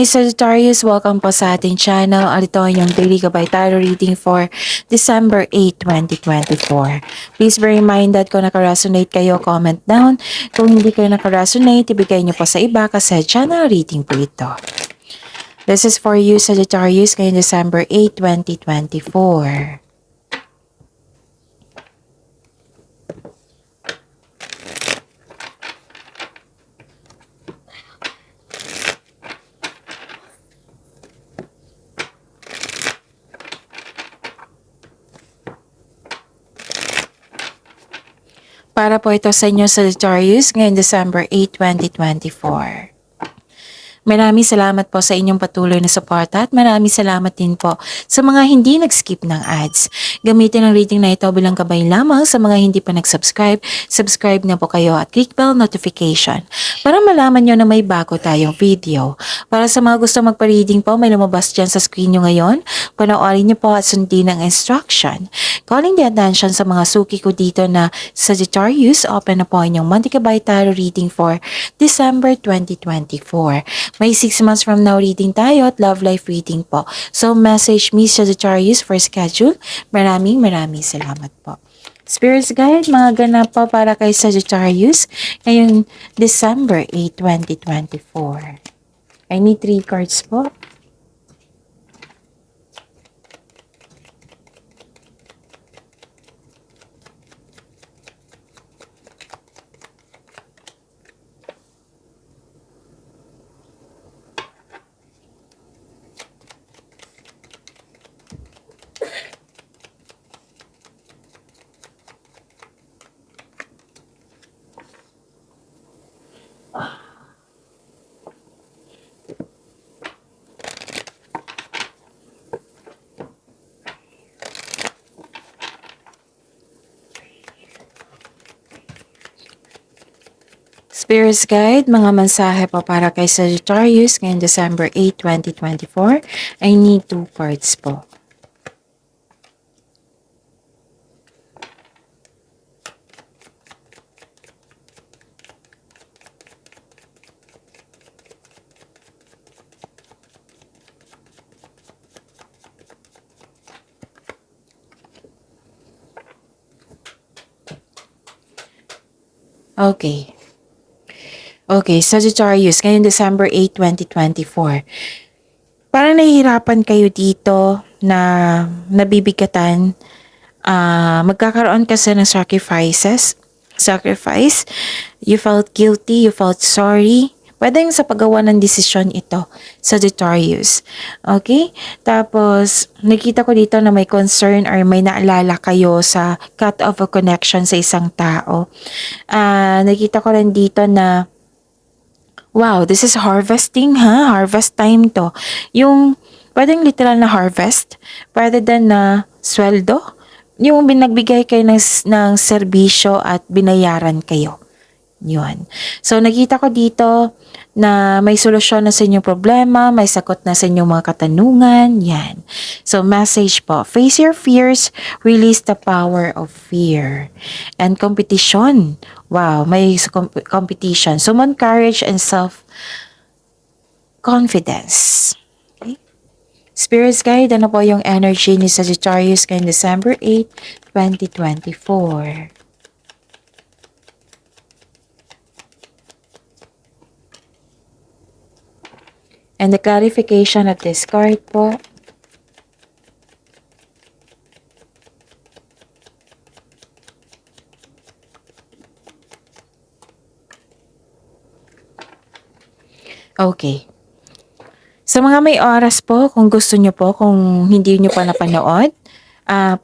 Hi Sagittarius, welcome po sa ating channel. Ito ang inyong daily gabay tarot reading for December 8, 2024. Please bear in mind that kung nakaresonate kayo, comment down. Kung hindi kayo nakaresonate, ibigay niyo po sa iba kasi channel reading po ito. This is for you Sagittarius ngayong December 8, 2024. Para po ito sa inyo Sagittarius ngayong December 8, 2024. Maraming salamat po sa inyong patuloy na suporta at maraming salamat din po sa mga hindi nag-skip ng ads. Gamitin ang reading na ito bilang gabay lamang sa mga hindi pa nag-subscribe. Subscribe na po kayo at click bell notification para malaman nyo na may bago tayong video. Para sa mga gusto magpa-reading po, may lumabas dyan sa screen nyo ngayon. Panoorin nyo po at sundin ang instruction. Calling the attention sa mga suki ko dito na Sagittarius, open na po inyong monthly gabay tarot reading for December 2024. May 6 months from now reading tayo at love life reading po. So message me Sagittarius for schedule. Maraming salamat po. Spirits Guide, mga ganap po para kay Sagittarius ngayong December 8, 2024. I need 3 cards po. Spirits Guide, mga mensahe po para kay Sagittarius ngayong December 8, 2024. I need 2 cards po. Okay, Sagittarius, ngayong December 8, 2024. Parang nahihirapan kayo dito na nabibigatan. Magkakaroon kasi ng sacrifice. You felt guilty, you felt sorry. Pwedeng sa paggawa ng desisyon ito, Sagittarius. Okay? Tapos, nakita ko dito na may concern or may naalala kayo sa cut off a connection sa isang tao. Nakita ko rin dito na wow, this is harvesting ha? Harvest time to. Yung pwedeng literal na harvest, pwede din na sweldo. Yung binagbigay kayo ng serbisyo at binayaran kayo. Yun. So, nakita ko dito na may solusyon na sa inyong problema, may sagot na sa inyong mga katanungan. Yan. So, message po. Face your fears, release the power of fear. And competition. Wow, may competition. Summon courage and self-confidence. Okay? Spirits Guide, ano po yung energy ni Sagittarius ngayong December 8, 2024? And the clarification of this card po. Okay. Sa mga may oras po, kung gusto nyo po, kung hindi nyo pa napanood,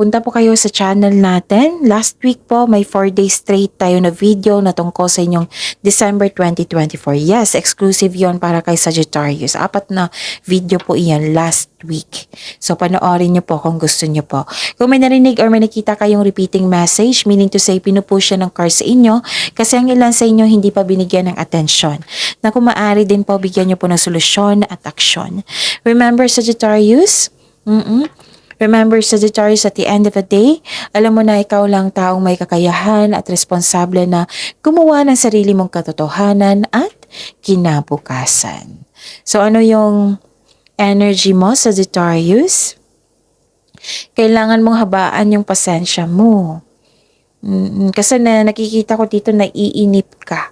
punta po kayo sa channel natin. Last week po, may 4 days straight tayo na video na tungkol sa inyong December 2024. Yes, exclusive yon para kay Sagittarius. 4 na video po iyan last week. So, panoorin nyo po kung gusto nyo po. Kung may narinig or may nakita kayong repeating message, meaning to say, pinupush siya ng card sa inyo kasi ang ilan sa inyo hindi pa binigyan ng atensyon. Na kung maaari din po, bigyan nyo po ng solusyon at aksyon. Remember, Sagittarius? Remember, Sagittarius, at the end of the day, alam mo na ikaw lang taong may kakayahan at responsable na gumawa ng sarili mong katotohanan at kinabukasan. So ano yung energy mo, Sagittarius? Kailangan mong habaan yung pasensya mo. Kasi nakikita ko dito na iinip ka.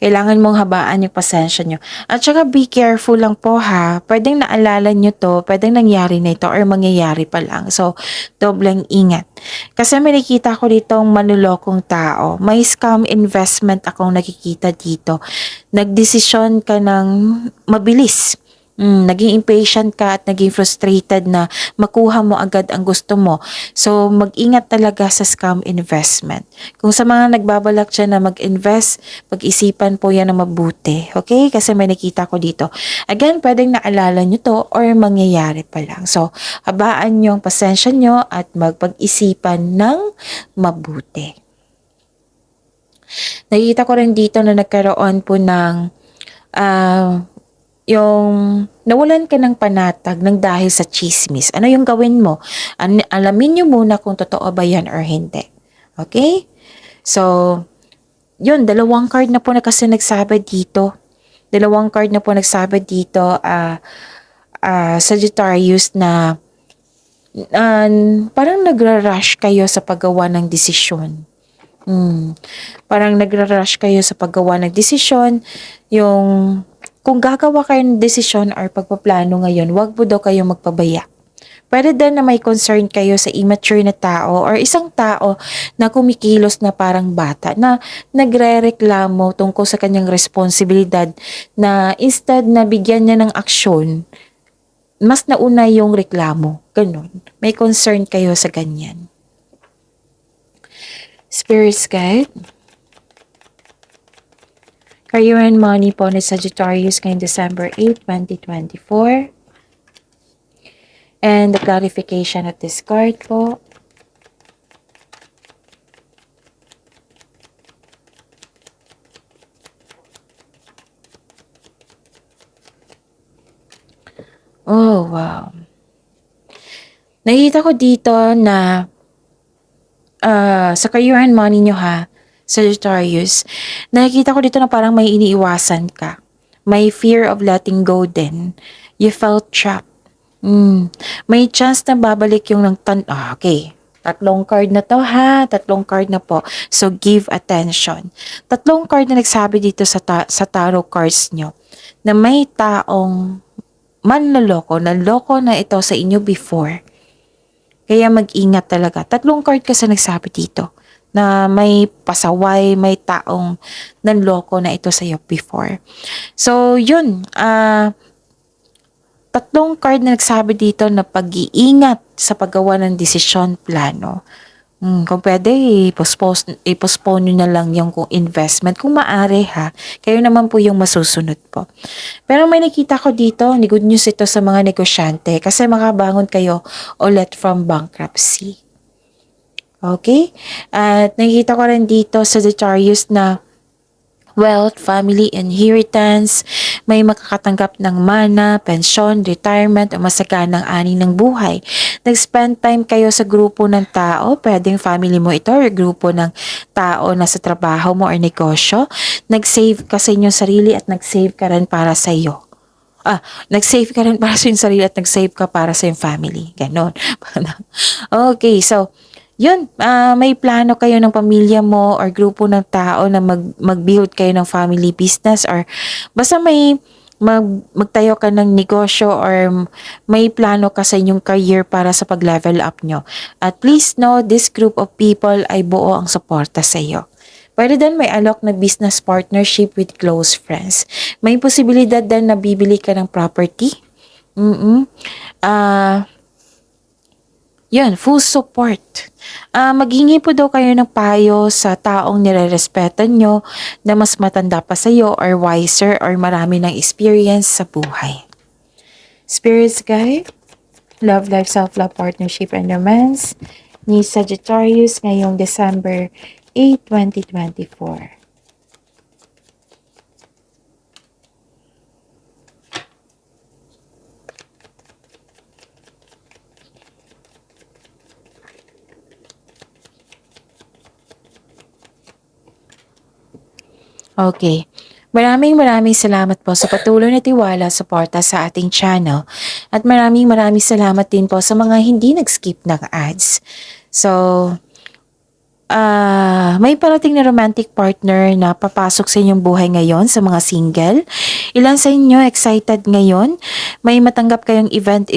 Kailangan mong habaan yung pasensya nyo. At saka be careful lang po ha. Pwedeng naalala nyo to, pwedeng nangyari na ito or mangyayari pa lang. So, dobleng ingat. Kasi may nakikita ko dito manlulokong tao. May scam investment akong nakikita dito. Nagdesisyon ka ng mabilis. Naging impatient ka at naging frustrated na makuha mo agad ang gusto mo. So, mag-ingat talaga sa scam investment. Kung sa mga nagbabalak dyan na mag-invest, pag-isipan po yan na mabuti. Okay? Kasi may nakita ko dito. Again, pwedeng naalala nyo to or mangyayari pa lang. So, habaan nyo ang pasensya nyo at magpag-isipan ng mabuti. Nakita ko rin dito na nagkaroon po ng yung nawalan ka ng panatag ng dahil sa chismis. Ano yung gawin mo? Alamin nyo muna kung totoo ba yan or hindi. Okay? So, yun, dalawang card na po na kasi nagsabi dito. Dalawang card na po nagsabi dito, Sagittarius, na parang nagra-rush kayo sa paggawa ng desisyon. Parang nagra-rush kayo sa paggawa ng desisyon. Yung kung gagawa kayo ng desisyon or pagpaplano ngayon, wag po daw kayo magpabaya. Pwede din na may concern kayo sa immature na tao or isang tao na kumikilos na parang bata na nagre-reklamo tungkol sa kanyang responsibilidad na instead na bigyan niya ng aksyon, mas nauna yung reklamo. Ganun. May concern kayo sa ganyan. Spirits guide. Career and money po ni Sagittarius ngayong December 8, 2024. And the clarification of this card po. Oh, wow. Nakita ko dito na sa career and money nyo ha, Sagittarius, nakikita ko dito na parang may iniiwasan ka. May fear of letting go din. You felt trapped. May chance na babalik yung okay. Tatlong card na to ha. Tatlong card na po. So, give attention. Tatlong card na nagsabi dito sa tarot cards nyo na may taong nanloko na ito sa inyo before. Kaya mag-ingat talaga. Tatlong card kasi nagsabi dito na may pasaway, may taong nanloko na ito sa iyo before. So, yun. Tatlong card na nagsabi dito na pag-iingat sa paggawa ng desisyon plano. Kung pwede, i-postpone nyo na lang yung investment. Kung maaari ha, kayo naman po yung masusunod po. Pero may nakita ko dito, good news ito sa mga negosyante kasi makabangon kayo ulit from bankruptcy. Okay? At nakikita ko rin dito sa Sagittarius na wealth, family, inheritance, may makakatanggap ng mana, pensyon, retirement, o masaganang ani ng buhay. Nag-spend time kayo sa grupo ng tao, pwedeng family mo ito or grupo ng tao na sa trabaho mo or negosyo. Nag-save ka sa inyong sarili at nag-save ka rin para sa iyo. Nag-save ka rin para sa iyong sarili at nag-save ka para sa iyong family. Ganon. Okay, so, yun, may plano kayo ng pamilya mo or grupo ng tao na mag-build kayo ng family business or basta may magtayo ka ng negosyo or may plano ka sa inyong career para sa pag-level up nyo. At please know, this group of people ay buo ang suporta sa iyo. Pwede din may alok na business partnership with close friends. May posibilidad din na bibili ka ng property. Yun, full support. Maghingi po daw kayo ng payo sa taong nirerespeto nyo na mas matanda pa sa iyo or wiser or marami ng experience sa buhay. Spirits guide, love, life, self-love, partnership, and romance ni Sagittarius ngayong December 8, 2024. Okay. Maraming salamat po sa patuloy na tiwala, suporta sa ating channel. At maraming salamat din po sa mga hindi nag-skip ng ads. So, may parating na romantic partner na papasok sa inyong buhay ngayon sa mga single. Ilan sa inyo excited ngayon? May matanggap kayong event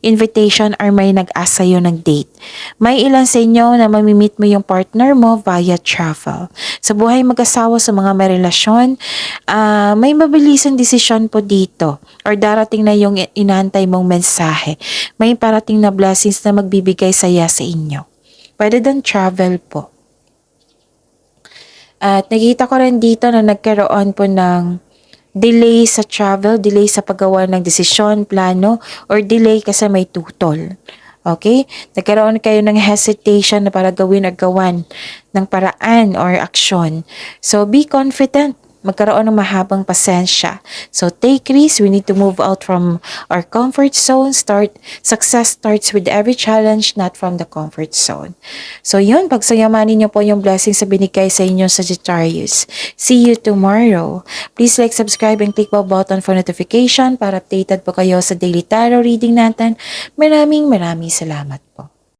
invitation or may nag-ask sa'yo ng date. May ilan sa inyo na mamimit mo yung partner mo via travel. Sa buhay mag-asawa, sa mga may relasyon, may mabilisang desisyon po dito or darating na yung inantay mong mensahe. May parating na blessings na magbibigay saya sa inyo. Pwede din travel po. At nakita ko rin dito na nagkaroon po ng delay sa travel, delay sa paggawa ng desisyon, plano, or delay kasi may tutol. Okay? Nagkaroon kayo ng hesitation na para gawin or gawan ng paraan or aksyon. So, be confident. Magkaroon ng mahabang pasensya. So, take risks. We need to move out from our comfort zone. Success starts with every challenge, not from the comfort zone. So, yun. Pagsayamanin niyo po yung blessings sa binigay sa inyo Sagittarius. See you tomorrow. Please like, subscribe, and click the button for notification para updated po kayo sa daily tarot reading natin. Maraming salamat po.